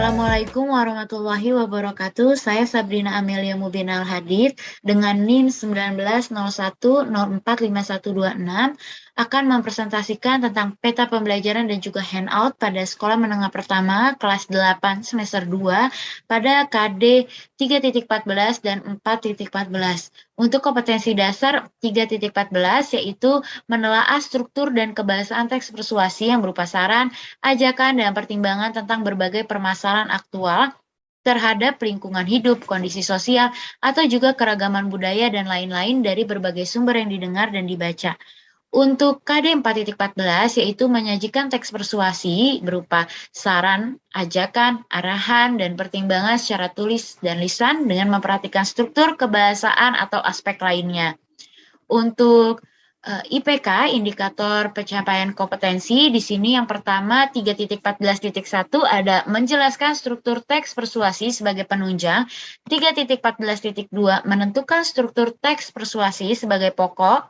Assalamualaikum warahmatullahi wabarakatuh. Saya Sabrina Amelia Mubinal hadir dengan NIM 1901045126 akan mempresentasikan tentang peta pembelajaran dan juga handout pada Sekolah Menengah Pertama kelas 8 semester 2 pada KD 3.14 dan 4.14. Untuk kompetensi dasar 3.14 yaitu menelaah struktur dan kebahasaan teks persuasi yang berupa saran, ajakan, dan pertimbangan tentang berbagai permasalahan aktual terhadap lingkungan hidup, kondisi sosial, atau juga keragaman budaya dan lain-lain dari berbagai sumber yang didengar dan dibaca. Untuk KD 4.14 yaitu menyajikan teks persuasi berupa saran, ajakan, arahan, dan pertimbangan secara tulis dan lisan dengan memperhatikan struktur kebahasaan atau aspek lainnya. Untuk IPK, indikator pencapaian kompetensi, di sini yang pertama 3.14.1 ada menjelaskan struktur teks persuasi sebagai penunjang, 3.14.2 menentukan struktur teks persuasi sebagai pokok,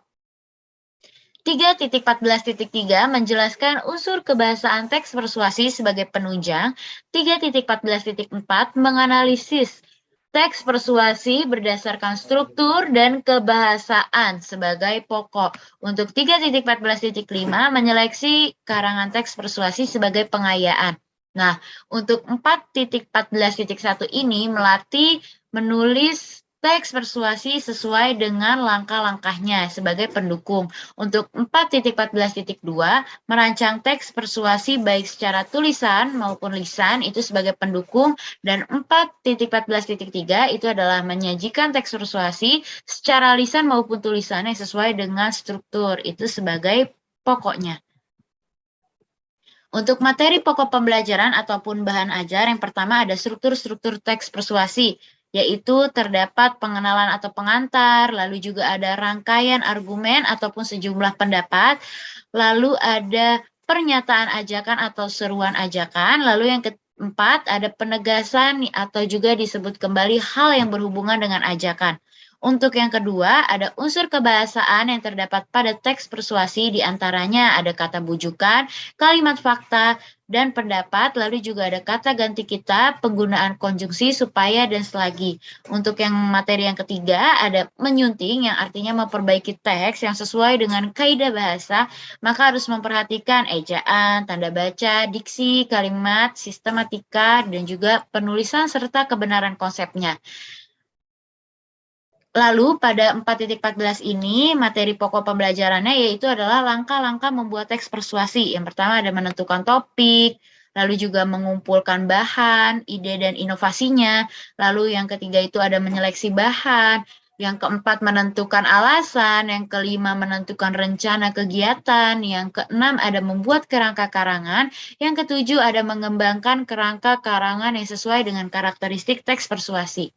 3.14.3 menjelaskan unsur kebahasaan teks persuasi sebagai penunjang, 3.14.4 menganalisis teks persuasi berdasarkan struktur dan kebahasaan sebagai pokok. Untuk 3.14.5 menyeleksi karangan teks persuasi sebagai pengayaan. Nah, untuk 4.14.1 ini melatih menulis teks persuasi sesuai dengan langkah-langkahnya sebagai pendukung. Untuk 4.14.2 merancang teks persuasi baik secara tulisan maupun lisan itu sebagai pendukung, dan 4.14.3 itu adalah menyajikan teks persuasi secara lisan maupun tulisan yang sesuai dengan struktur itu sebagai pokoknya. Untuk materi pokok pembelajaran ataupun bahan ajar, yang pertama ada struktur-struktur teks persuasi, yaitu terdapat pengenalan atau pengantar, lalu juga ada rangkaian argumen ataupun sejumlah pendapat, lalu ada pernyataan ajakan atau seruan ajakan, lalu yang keempat ada penegasan atau juga disebut kembali hal yang berhubungan dengan ajakan. Untuk yang kedua, ada unsur kebahasaan yang terdapat pada teks persuasi, diantaranya ada kata bujukan, kalimat fakta, dan pendapat, lalu juga ada kata ganti kita, penggunaan konjungsi, supaya, dan selagi. Untuk yang materi yang ketiga, ada menyunting, yang artinya memperbaiki teks yang sesuai dengan kaidah bahasa, maka harus memperhatikan ejaan, tanda baca, diksi, kalimat, sistematika, dan juga penulisan serta kebenaran konsepnya. Lalu pada 4.14 ini materi pokok pembelajarannya yaitu adalah langkah-langkah membuat teks persuasi. Yang pertama ada menentukan topik, lalu juga mengumpulkan bahan, ide dan inovasinya. Lalu yang ketiga itu ada menyeleksi bahan, yang keempat menentukan alasan, yang kelima menentukan rencana kegiatan, yang keenam ada membuat kerangka karangan, yang ketujuh ada mengembangkan kerangka karangan yang sesuai dengan karakteristik teks persuasi.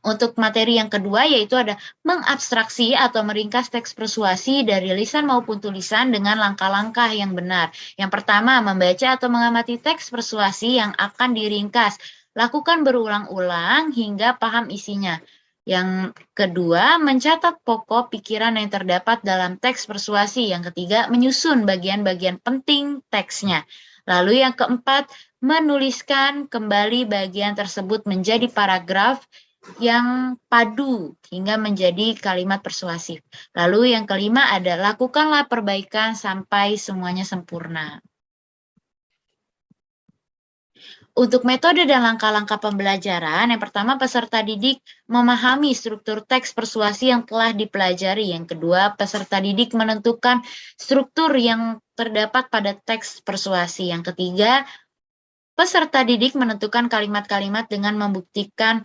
Untuk materi yang kedua yaitu ada mengabstraksi atau meringkas teks persuasi dari lisan maupun tulisan dengan langkah-langkah yang benar. Yang pertama, membaca atau mengamati teks persuasi yang akan diringkas. Lakukan berulang-ulang hingga paham isinya. Yang kedua, mencatat pokok pikiran yang terdapat dalam teks persuasi. Yang ketiga, menyusun bagian-bagian penting teksnya. Lalu yang keempat, menuliskan kembali bagian tersebut menjadi paragraf yang padu hingga menjadi kalimat persuasif. Lalu yang kelima ada lakukanlah perbaikan sampai semuanya sempurna. Untuk metode dan langkah-langkah pembelajaran, yang pertama peserta didik memahami struktur teks persuasi yang telah dipelajari. Yang kedua, peserta didik menentukan struktur yang terdapat pada teks persuasi. Yang ketiga, peserta didik menentukan kalimat-kalimat dengan membuktikan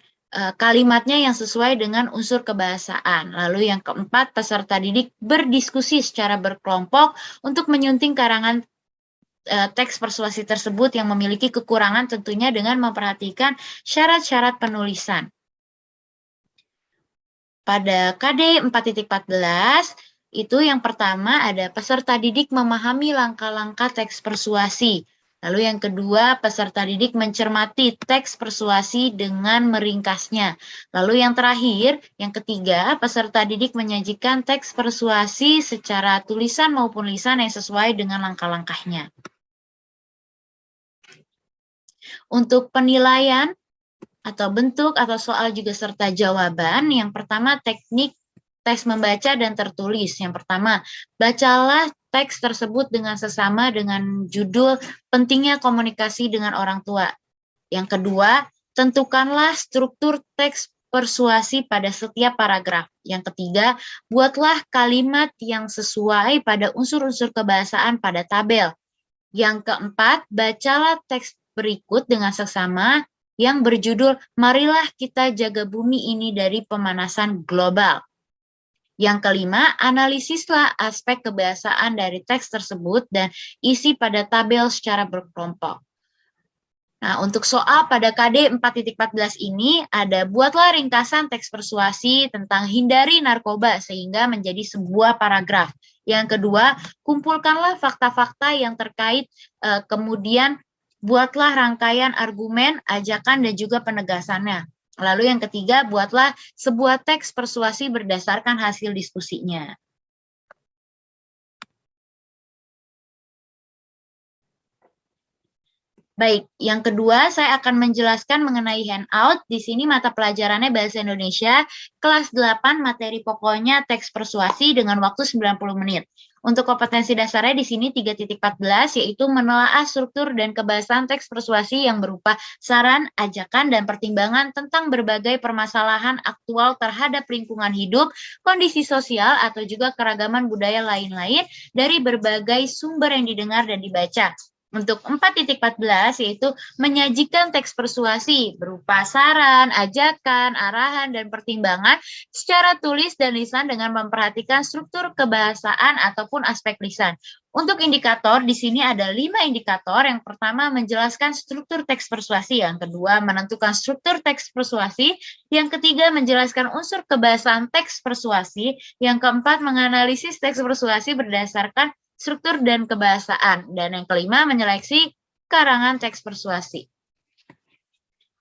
kalimatnya yang sesuai dengan unsur kebahasaan. Lalu yang keempat, peserta didik berdiskusi secara berkelompok untuk menyunting karangan teks persuasi tersebut yang memiliki kekurangan tentunya dengan memperhatikan syarat-syarat penulisan. Pada KD 4.14, itu yang pertama ada peserta didik memahami langkah-langkah teks persuasi. Lalu yang kedua, peserta didik mencermati teks persuasi dengan meringkasnya. Lalu yang terakhir, yang ketiga, peserta didik menyajikan teks persuasi secara tulisan maupun lisan yang sesuai dengan langkah-langkahnya. Untuk penilaian atau bentuk atau soal juga serta jawaban, yang pertama teknik tes membaca dan tertulis. Yang pertama, bacalah teks tersebut dengan sesama dengan judul pentingnya komunikasi dengan orang tua. Yang kedua, tentukanlah struktur teks persuasi pada setiap paragraf. Yang ketiga, buatlah kalimat yang sesuai pada unsur-unsur kebahasaan pada tabel. Yang keempat, bacalah teks berikut dengan seksama yang berjudul "Marilah kita jaga bumi ini dari pemanasan global". Yang kelima, analisislah aspek kebahasaan dari teks tersebut dan isi pada tabel secara berkelompok. Nah, untuk soal pada KD 4.14 ini ada buatlah ringkasan teks persuasi tentang hindari narkoba sehingga menjadi sebuah paragraf. Yang kedua, kumpulkanlah fakta-fakta yang terkait, kemudian buatlah rangkaian argumen, ajakan, dan juga penegasannya. Lalu yang ketiga, buatlah sebuah teks persuasi berdasarkan hasil diskusinya. Baik, yang kedua saya akan menjelaskan mengenai handout. Di sini mata pelajarannya Bahasa Indonesia, kelas 8, materi pokoknya teks persuasi dengan waktu 90 menit. Untuk kompetensi dasarnya di sini 3.14, yaitu menelaah struktur dan kebahasan teks persuasi yang berupa saran, ajakan, dan pertimbangan tentang berbagai permasalahan aktual terhadap lingkungan hidup, kondisi sosial, atau juga keragaman budaya lain-lain dari berbagai sumber yang didengar dan dibaca. Untuk 4.14 yaitu menyajikan teks persuasi berupa saran, ajakan, arahan, dan pertimbangan secara tulis dan lisan dengan memperhatikan struktur kebahasaan ataupun aspek lisan. Untuk indikator, di sini ada 5 indikator. Yang pertama, menjelaskan struktur teks persuasi. Yang kedua, menentukan struktur teks persuasi. Yang ketiga, menjelaskan unsur kebahasaan teks persuasi. Yang keempat, menganalisis teks persuasi berdasarkan struktur dan kebahasaan. Dan yang kelima, menyeleksi karangan teks persuasi.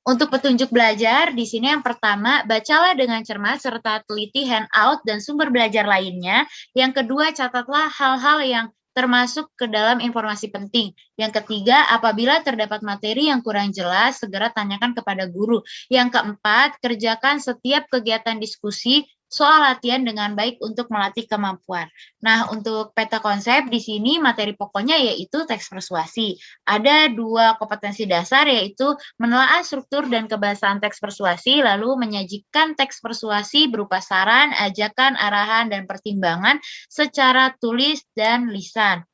Untuk petunjuk belajar, di sini yang pertama, bacalah dengan cermat serta teliti handout dan sumber belajar lainnya. Yang kedua, catatlah hal-hal yang termasuk ke dalam informasi penting. Yang ketiga, apabila terdapat materi yang kurang jelas, segera tanyakan kepada guru. Yang keempat, kerjakan setiap kegiatan diskusi soal latihan dengan baik untuk melatih kemampuan. Nah, untuk peta konsep di sini materi pokoknya yaitu teks persuasi. Ada 2 kompetensi dasar yaitu menelaah struktur dan kebahasaan teks persuasi, lalu menyajikan teks persuasi berupa saran, ajakan, arahan, dan pertimbangan secara tulis dan lisan.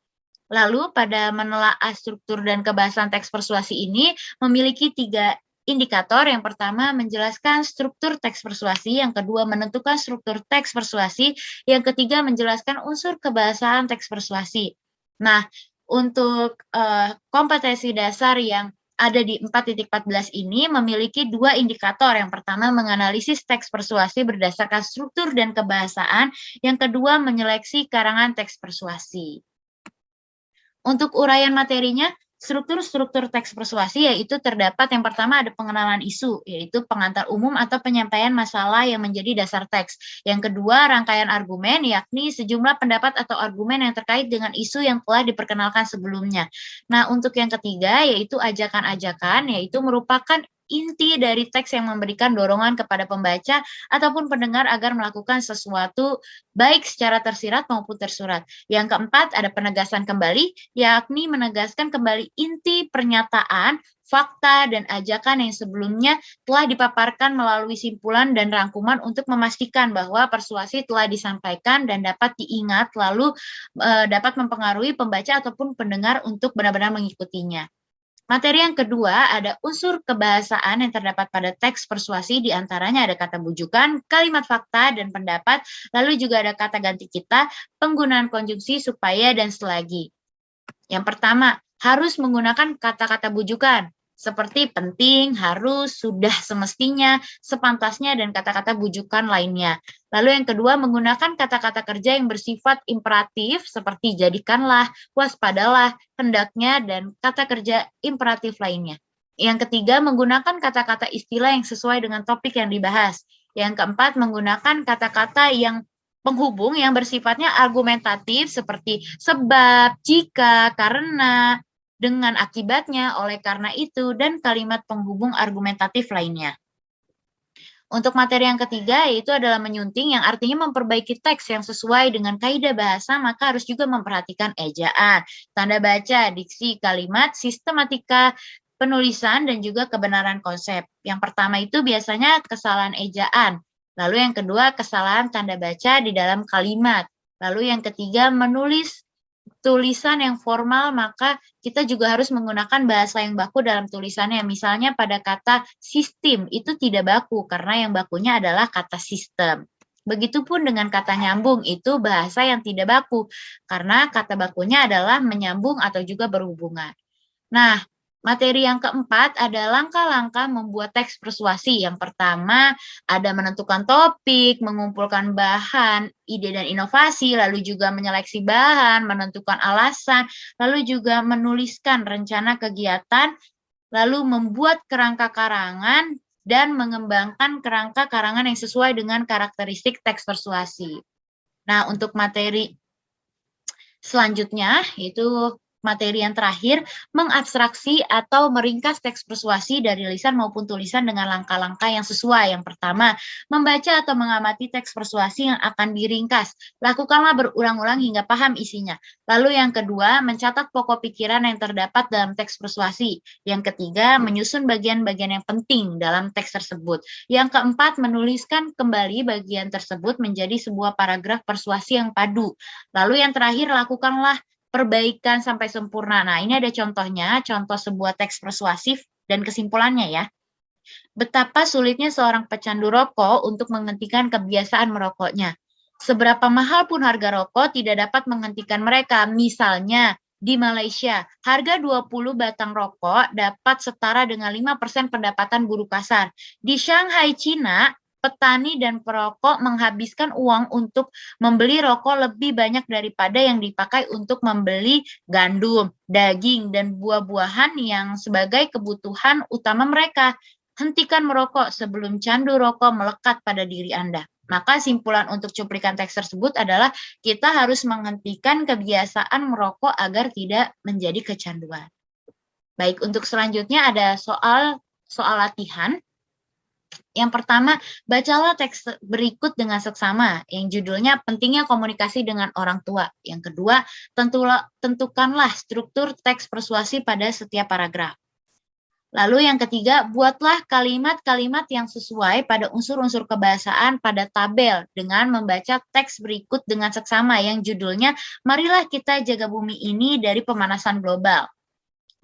Lalu pada menelaah struktur dan kebahasan teks persuasi ini memiliki 3 indikator. Yang pertama, menjelaskan struktur teks persuasi. Yang kedua, menentukan struktur teks persuasi. Yang ketiga, menjelaskan unsur kebahasaan teks persuasi. Nah, untuk kompetensi dasar yang ada di 4.14 ini memiliki 2 indikator. Yang pertama, menganalisis teks persuasi berdasarkan struktur dan kebahasaan. Yang kedua, menyeleksi karangan teks persuasi. Untuk uraian materinya, struktur-struktur teks persuasi yaitu terdapat yang pertama ada pengenalan isu, yaitu pengantar umum atau penyampaian masalah yang menjadi dasar teks. Yang kedua, rangkaian argumen, yakni sejumlah pendapat atau argumen yang terkait dengan isu yang telah diperkenalkan sebelumnya. Nah, untuk yang ketiga, yaitu ajakan-ajakan, yaitu merupakan inti dari teks yang memberikan dorongan kepada pembaca ataupun pendengar agar melakukan sesuatu baik secara tersirat maupun tersurat. Yang keempat, ada penegasan kembali, yakni menegaskan kembali inti pernyataan, fakta, dan ajakan yang sebelumnya telah dipaparkan melalui simpulan dan rangkuman untuk memastikan bahwa persuasi telah disampaikan dan dapat diingat lalu dapat mempengaruhi pembaca ataupun pendengar untuk benar-benar mengikutinya. Materi yang kedua ada unsur kebahasaan yang terdapat pada teks persuasi, diantaranya ada kata bujukan, kalimat fakta, dan pendapat, lalu juga ada kata ganti kita, penggunaan konjungsi, supaya, dan selagi. Yang pertama, harus menggunakan kata-kata bujukan, seperti penting, harus, sudah, semestinya, sepantasnya, dan kata-kata bujukan lainnya. Lalu yang kedua, menggunakan kata-kata kerja yang bersifat imperatif, seperti jadikanlah, waspadalah, hendaknya, dan kata kerja imperatif lainnya. Yang ketiga, menggunakan kata-kata istilah yang sesuai dengan topik yang dibahas. Yang keempat, menggunakan kata-kata yang penghubung yang bersifatnya argumentatif, seperti sebab, jika, karena, dengan akibatnya, oleh karena itu, dan kalimat penghubung argumentatif lainnya. Untuk materi yang ketiga yaitu adalah menyunting yang artinya memperbaiki teks yang sesuai dengan kaidah bahasa, maka harus juga memperhatikan ejaan, tanda baca, diksi, kalimat, sistematika penulisan, dan juga kebenaran konsep. Yang pertama itu biasanya kesalahan ejaan, lalu yang kedua kesalahan tanda baca di dalam kalimat, lalu yang ketiga menulis tulisan yang formal, maka kita juga harus menggunakan bahasa yang baku dalam tulisannya. Misalnya pada kata sistem, itu tidak baku karena yang bakunya adalah kata sistem. Begitupun dengan kata nyambung, itu bahasa yang tidak baku karena kata bakunya adalah menyambung atau juga berhubungan. Nah, materi yang keempat ada langkah-langkah membuat teks persuasi. Yang pertama ada menentukan topik, mengumpulkan bahan, ide dan inovasi, lalu juga menyeleksi bahan, menentukan alasan, lalu juga menuliskan rencana kegiatan, lalu membuat kerangka karangan, dan mengembangkan kerangka karangan yang sesuai dengan karakteristik teks persuasi. Nah, untuk materi selanjutnya, yaitu materi yang terakhir, mengabstraksi atau meringkas teks persuasi dari lisan maupun tulisan dengan langkah-langkah yang sesuai. Yang pertama, membaca atau mengamati teks persuasi yang akan diringkas. Lakukanlah berulang-ulang hingga paham isinya. Lalu yang kedua, mencatat pokok pikiran yang terdapat dalam teks persuasi. Yang ketiga, menyusun bagian-bagian yang penting dalam teks tersebut. Yang keempat, menuliskan kembali bagian tersebut menjadi sebuah paragraf persuasi yang padu. Lalu yang terakhir, lakukanlah perbaikan sampai sempurna. Nah, ini ada contohnya, contoh sebuah teks persuasif dan kesimpulannya ya. Betapa sulitnya seorang pecandu rokok untuk menghentikan kebiasaan merokoknya. Seberapa mahal pun harga rokok tidak dapat menghentikan mereka. Misalnya, di Malaysia, harga 20 batang rokok dapat setara dengan 5% pendapatan buruh kasar. Di Shanghai, Cina, petani dan perokok menghabiskan uang untuk membeli rokok lebih banyak daripada yang dipakai untuk membeli gandum, daging, dan buah-buahan yang sebagai kebutuhan utama mereka. Hentikan merokok sebelum candu rokok melekat pada diri Anda. Maka simpulan untuk cuplikan teks tersebut adalah kita harus menghentikan kebiasaan merokok agar tidak menjadi kecanduan. Baik, untuk selanjutnya ada soal latihan. Yang pertama, bacalah teks berikut dengan seksama, yang judulnya pentingnya komunikasi dengan orang tua. Yang kedua, tentukanlah struktur teks persuasi pada setiap paragraf. Lalu yang ketiga, buatlah kalimat-kalimat yang sesuai pada unsur-unsur kebahasaan pada tabel dengan membaca teks berikut dengan seksama, yang judulnya marilah kita jaga bumi ini dari pemanasan global.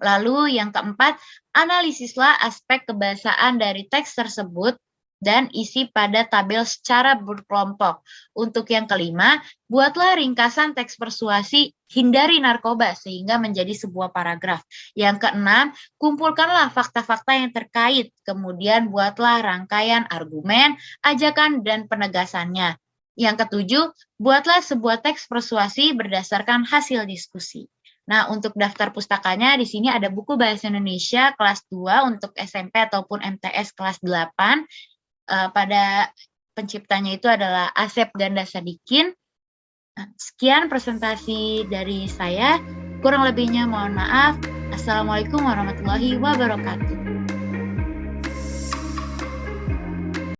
Lalu yang keempat, analisislah aspek kebahasaan dari teks tersebut dan isi pada tabel secara berkelompok. Untuk yang kelima, buatlah ringkasan teks persuasi hindari narkoba sehingga menjadi sebuah paragraf. Yang keenam, kumpulkanlah fakta-fakta yang terkait, kemudian buatlah rangkaian argumen, ajakan, dan penegasannya. Yang ketujuh, buatlah sebuah teks persuasi berdasarkan hasil diskusi. Nah, untuk daftar pustakanya di sini ada buku Bahasa Indonesia kelas 2 untuk SMP ataupun MTS kelas 8. Pada penciptanya itu adalah Asep Ganda Sadikin. Nah, sekian presentasi dari saya. Kurang lebihnya mohon maaf. Assalamualaikum warahmatullahi wabarakatuh.